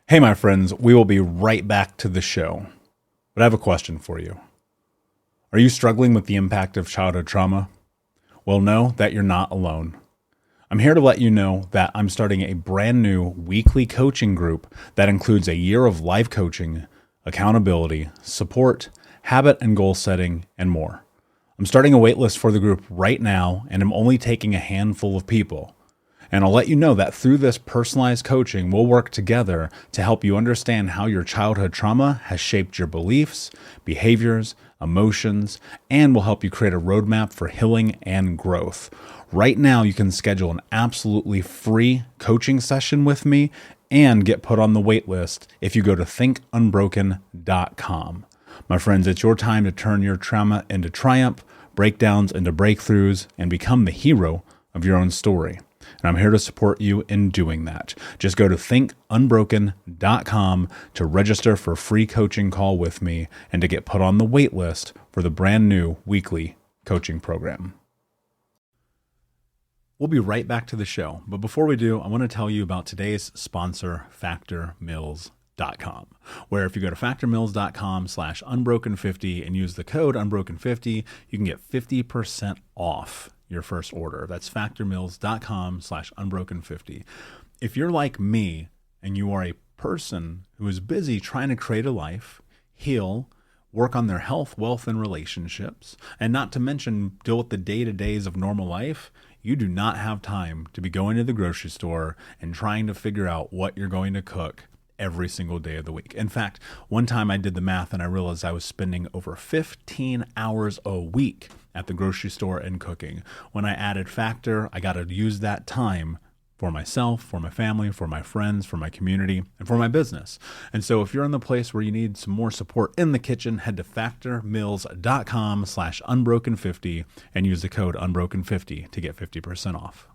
Hey, my friends, we will be right back to the show. But I have a question for you. Are you struggling with the impact of childhood trauma? Well, know that you're not alone. I'm here to let you know that I'm starting a brand new weekly coaching group that includes a year of life coaching, accountability, support, habit and goal setting, and more. I'm starting a waitlist for the group right now, and I'm only taking a handful of people. And I'll let you know that through this personalized coaching, we'll work together to help you understand how your childhood trauma has shaped your beliefs, behaviors, emotions, and will help you create a roadmap for healing and growth. Right now, you can schedule an absolutely free coaching session with me and get put on the wait list if you go to thinkunbroken.com. My friends, it's your time to turn your trauma into triumph, breakdowns into breakthroughs, and become the hero of your own story. And I'm here to support you in doing that. Just go to thinkunbroken.com to register for a free coaching call with me and to get put on the wait list for the brand new weekly coaching program. We'll be right back to the show. But before we do, I want to tell you about today's sponsor, factormeals.com, where if you go to factormeals.com/unbroken50 and use the code unbroken50, you can get 50% off your first order. That's factormeals.com/unbroken50. If you're like me and you are a person who is busy trying to create a life, heal, work on their health, wealth, and relationships, and not to mention deal with the day-to-days of normal life, you do not have time to be going to the grocery store and trying to figure out what you're going to cook every single day of the week. In fact, one time I did the math and I realized I was spending over 15 hours a week at the grocery store and cooking. When I added Factor, I got to use that time for myself, for my family, for my friends, for my community, and for my business. And so if you're in the place where you need some more support in the kitchen, head to factormeals.com/unbroken50 and use the code unbroken50 to get 50% off.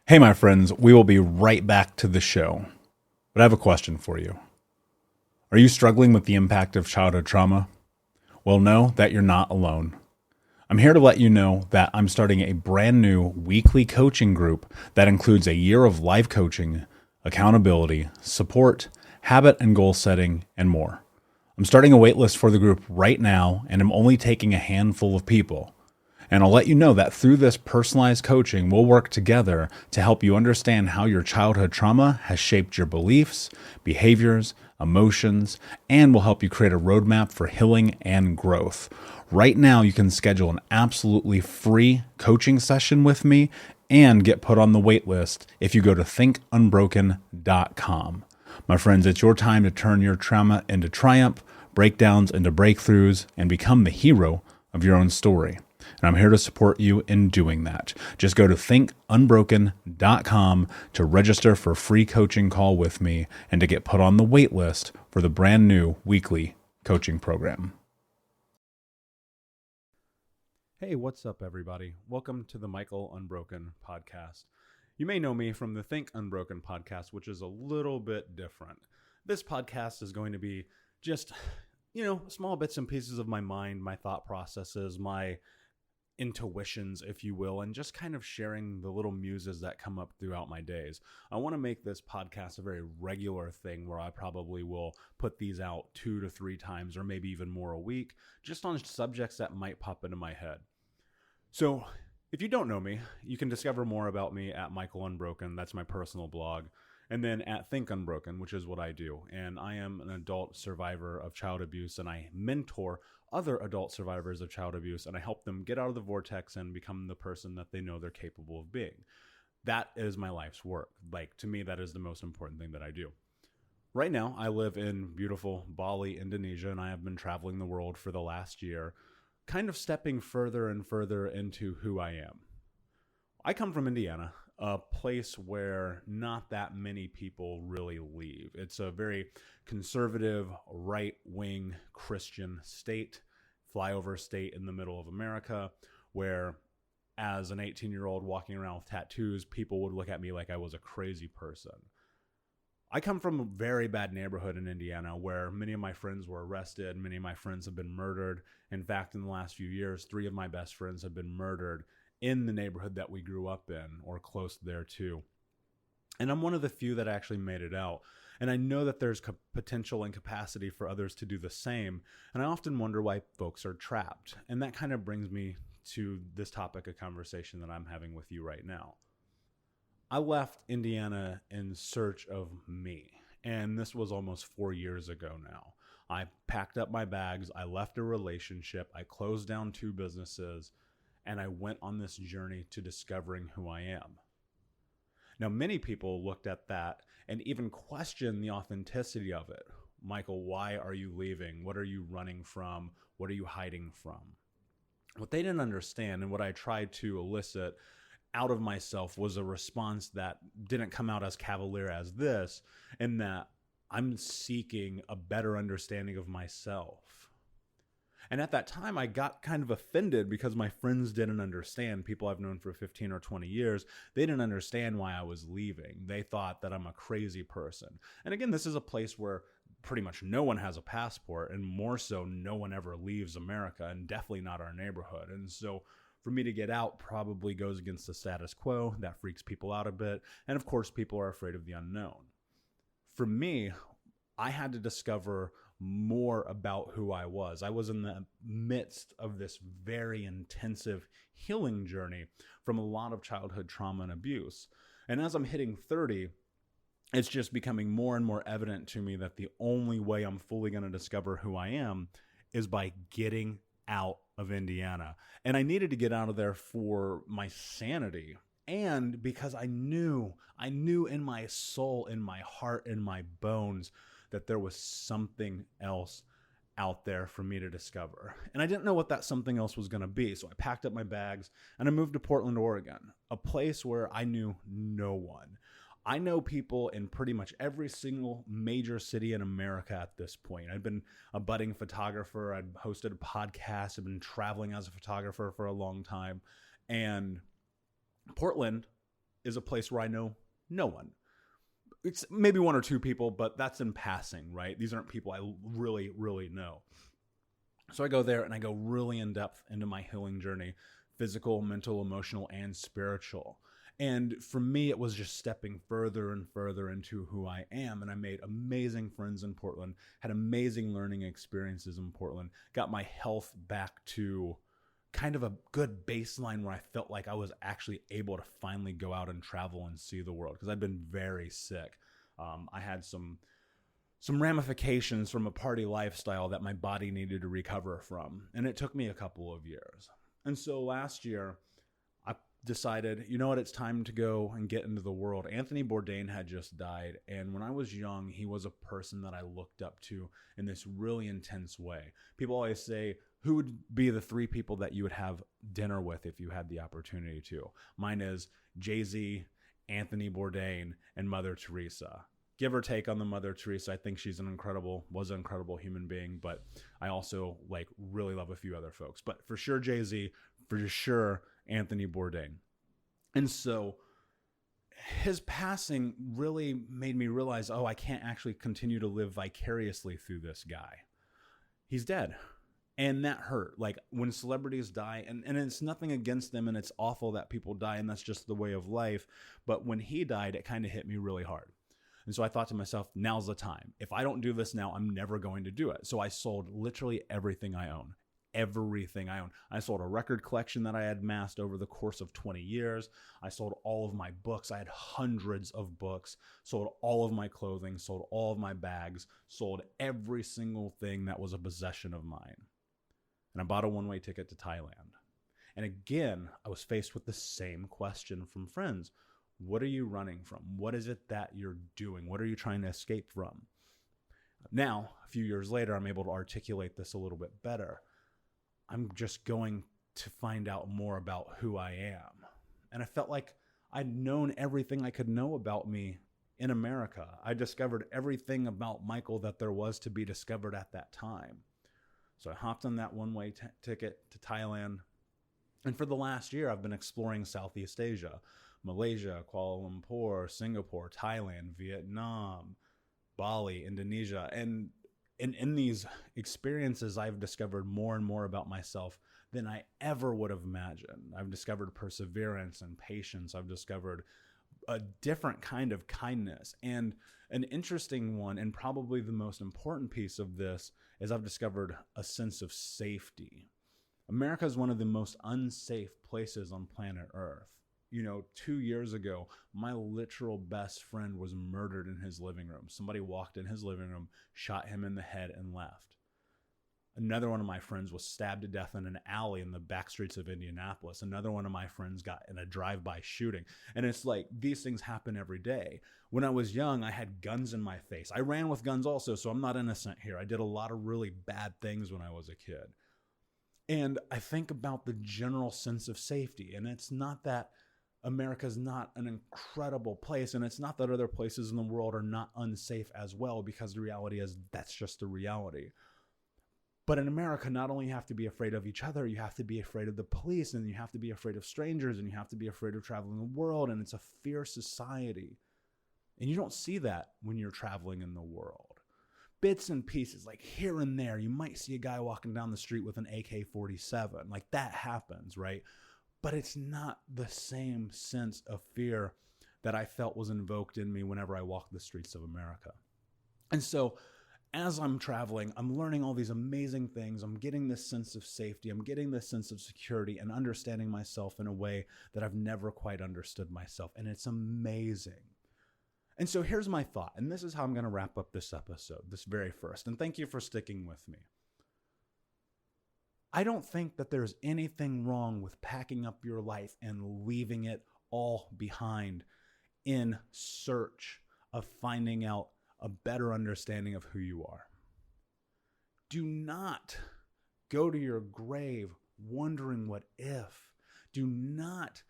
Hey, my friends, we will be right back to the show. But I have a question for you. Are you struggling with the impact of childhood trauma? Well, know that you're not alone. I'm here to let you know that I'm starting a brand new weekly coaching group that includes a year of life coaching, accountability, support, habit and goal setting, and more. I'm starting a waitlist for the group right now, and I'm only taking a handful of people. And I'll let you know that through this personalized coaching, we'll work together to help you understand how your childhood trauma has shaped your beliefs, behaviors, emotions, and will help you create a roadmap for healing and growth. Right now, you can schedule an absolutely free coaching session with me and get put on the wait list if you go to thinkunbroken.com. My friends, it's your time to turn your trauma into triumph, breakdowns into breakthroughs, and become the hero of your own story. And I'm here to support you in doing that. Just go to thinkunbroken.com to register for a free coaching call with me and to get put on the wait list for the brand new weekly coaching program. Hey, what's up, everybody? Welcome to the Michael Unbroken Podcast. You may know me from the Think Unbroken Podcast, which is a little bit different. This podcast is going to be just, small bits and pieces of my mind, my thought processes, my intuitions, if you will, and just kind of sharing the little muses that come up throughout my days. I want to make this podcast a very regular thing where I probably will put these out 2 to 3 times or maybe even more a week, just on subjects that might pop into my head. So if you don't know me, you can discover more about me at Michael Unbroken. That's my personal blog. And then at Think Unbroken, which is what I do. And I am an adult survivor of child abuse, and I mentor other adult survivors of child abuse, and I help them get out of the vortex and become the person that they know they're capable of being. That is my life's work. To me, that is the most important thing that I do. Right now, I live in beautiful Bali, Indonesia, and I have been traveling the world for the last year, kind of stepping further and further into who I am. I come from Indiana, a place where not that many people really leave. It's a very conservative, right-wing Christian state, flyover state in the middle of America, where as an 18-year-old walking around with tattoos, people would look at me like I was a crazy person. I come from a very bad neighborhood in Indiana where many of my friends were arrested. Many of my friends have been murdered. In fact, in the last few years, 3 of my best friends have been murdered in the neighborhood that we grew up in or close thereto. And I'm one of the few that actually made it out. And I know that there's potential and capacity for others to do the same. And I often wonder why folks are trapped. And that kind of brings me to this topic of conversation that I'm having with you right now. I left Indiana in search of me. And this was almost 4 years ago now. I packed up my bags. I left a relationship. I closed down 2 businesses. And I went on this journey to discovering who I am. Now, many people looked at that and even questioned the authenticity of it. Michael, why are you leaving? What are you running from? What are you hiding from? What they didn't understand, and what I tried to elicit out of myself, was a response that didn't come out as cavalier as this, in that I'm seeking a better understanding of myself. And at that time, I got kind of offended because my friends didn't understand. People I've known for 15 or 20 years, they didn't understand why I was leaving. They thought that I'm a crazy person. And again, this is a place where pretty much no one has a passport, and more so, no one ever leaves America, and definitely not our neighborhood. And so for me to get out probably goes against the status quo. That freaks people out a bit. And of course, people are afraid of the unknown. For me, I had to discover more about who I was. I was in the midst of this very intensive healing journey from a lot of childhood trauma and abuse. And as I'm hitting 30, it's just becoming more and more evident to me that the only way I'm fully going to discover who I am is by getting out of Indiana. And I needed to get out of there for my sanity. And because I knew in my soul, in my heart, in my bones, that there was something else out there for me to discover. And I didn't know what that something else was going to be. So I packed up my bags and I moved to Portland, Oregon, a place where I knew no one. I know people in pretty much every single major city in America at this point. I'd been a budding photographer. I'd hosted a podcast. I've been traveling as a photographer for a long time. And Portland is a place where I know no one. It's maybe 1 or 2 people, but that's in passing, right? These aren't people I really, really know. So I go there and I go really in depth into my healing journey, physical, mental, emotional, and spiritual. And for me, it was just stepping further and further into who I am. And I made amazing friends in Portland, had amazing learning experiences in Portland, got my health back to kind of a good baseline where I felt like I was actually able to finally go out and travel and see the world, because I'd been very sick. I had some ramifications from a party lifestyle that my body needed to recover from, and it took me a couple of years. And so last year, I decided, you know what, it's time to go and get into the world. Anthony Bourdain had just died, and when I was young, he was a person that I looked up to in this really intense way. People always say, who would be the 3 people that you would have dinner with if you had the opportunity to? Mine is Jay-Z, Anthony Bourdain, and Mother Teresa. Give or take on the Mother Teresa, I think she's was an incredible human being, but I also really love a few other folks. But for sure Jay-Z, for sure Anthony Bourdain. And so his passing really made me realize, I can't actually continue to live vicariously through this guy. He's dead. And that hurt. When celebrities die, and it's nothing against them, and it's awful that people die, and that's just the way of life. But when he died, it kind of hit me really hard. And so I thought to myself, now's the time. If I don't do this now, I'm never going to do it. So I sold literally everything I own. Everything I own. I sold a record collection that I had amassed over the course of 20 years. I sold all of my books. I had hundreds of books. Sold all of my clothing. Sold all of my bags. Sold every single thing that was a possession of mine. And I bought a one-way ticket to Thailand. And again, I was faced with the same question from friends. What are you running from? What is it that you're doing? What are you trying to escape from? Now, a few years later, I'm able to articulate this a little bit better. I'm just going to find out more about who I am. And I felt like I'd known everything I could know about me in America. I discovered everything about Michael that there was to be discovered at that time. So I hopped on that one-way ticket to Thailand. And for the last year, I've been exploring Southeast Asia, Malaysia, Kuala Lumpur, Singapore, Thailand, Vietnam, Bali, Indonesia. And in these experiences, I've discovered more and more about myself than I ever would have imagined. I've discovered perseverance and patience. I've discovered a different kind of kindness. And an interesting one, and probably the most important piece of this, is I've discovered a sense of safety. America is one of the most unsafe places on planet Earth. 2 years ago, my literal best friend was murdered in his living room. Somebody walked in his living room, shot him in the head, and left. Another one of my friends was stabbed to death in an alley in the back streets of Indianapolis. Another one of my friends got in a drive-by shooting. And it's like, these things happen every day. When I was young, I had guns in my face. I ran with guns also, so I'm not innocent here. I did a lot of really bad things when I was a kid. And I think about the general sense of safety. And it's not that America's not an incredible place, and it's not that other places in the world are not unsafe as well, because the reality is that's just the reality. But in America, not only you have to be afraid of each other, you have to be afraid of the police, and you have to be afraid of strangers, and you have to be afraid of traveling the world, and it's a fierce society. And you don't see that when you're traveling in the world. Bits and pieces, like here and there, you might see a guy walking down the street with an AK-47. Like that happens, right? But it's not the same sense of fear that I felt was invoked in me whenever I walked the streets of America. And so as I'm traveling, I'm learning all these amazing things. I'm getting this sense of safety. I'm getting this sense of security and understanding myself in a way that I've never quite understood myself. And it's amazing. And so here's my thought, and this is how I'm going to wrap up this episode, this very first. And thank you for sticking with me. I don't think that there's anything wrong with packing up your life and leaving it all behind in search of finding out a better understanding of who you are. Do not go to your grave wondering what if. Do not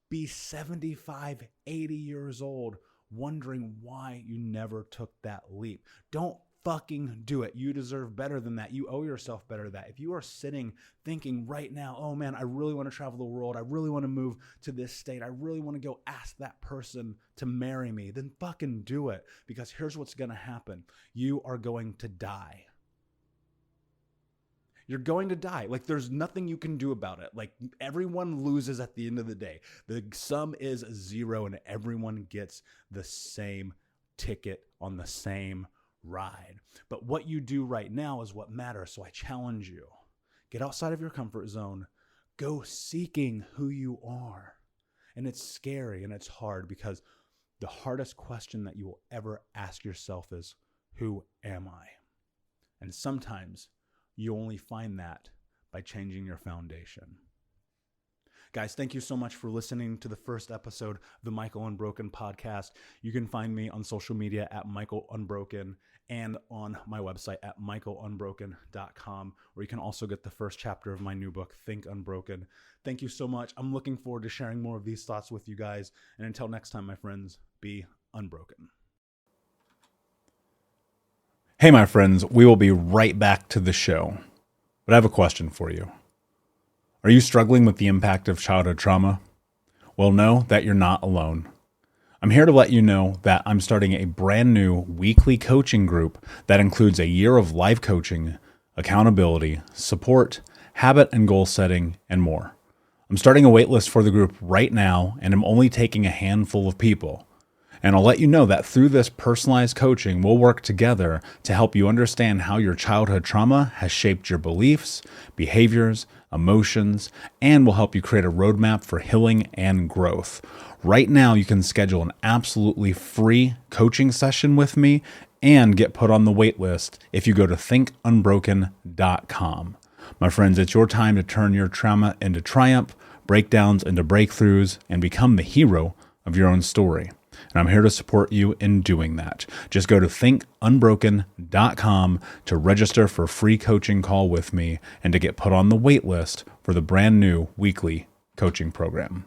be 75, 80 years old wondering why you never took that leap. Don't fucking do it. You deserve better than that. You owe yourself better than that. If you are sitting thinking right now, oh man, I really want to travel the world. I really want to move to this state. I really want to go ask that person to marry me. Then fucking do it. Because here's what's going to happen. You are going to die. You're going to die. Like there's nothing you can do about it. Like everyone loses at the end of the day. The sum is 0 and everyone gets the same ticket on the same ride. But what you do right now is what matters. So I challenge you. Get outside of your comfort zone. Go seeking who you are. And it's scary and it's hard because the hardest question that you will ever ask yourself is, who am I? And sometimes you only find that by changing your foundation. Guys, thank you so much for listening to the first episode of the Michael Unbroken Podcast. You can find me on social media at Michael Unbroken and on my website at michaelunbroken.com, where you can also get the first chapter of my new book, Think Unbroken. Thank you so much. I'm looking forward to sharing more of these thoughts with you guys. And until next time, my friends, be unbroken. Hey, my friends, we will be right back to the show. But I have a question for you. Are you struggling with the impact of childhood trauma? Well, know that you're not alone. I'm here to let you know that I'm starting a brand new weekly coaching group that includes a year of live coaching, accountability, support, habit and goal setting, and more. I'm starting a waitlist for the group right now, and I'm only taking a handful of people. And I'll let you know that through this personalized coaching, we'll work together to help you understand how your childhood trauma has shaped your beliefs, behaviors, emotions, and will help you create a roadmap for healing and growth. Right now, you can schedule an absolutely free coaching session with me and get put on the wait list if you go to thinkunbroken.com. My friends, it's your time to turn your trauma into triumph, breakdowns into breakthroughs, and become the hero of your own story. And I'm here to support you in doing that. Just go to thinkunbroken.com to register for a free coaching call with me and to get put on the wait list for the brand new weekly coaching program.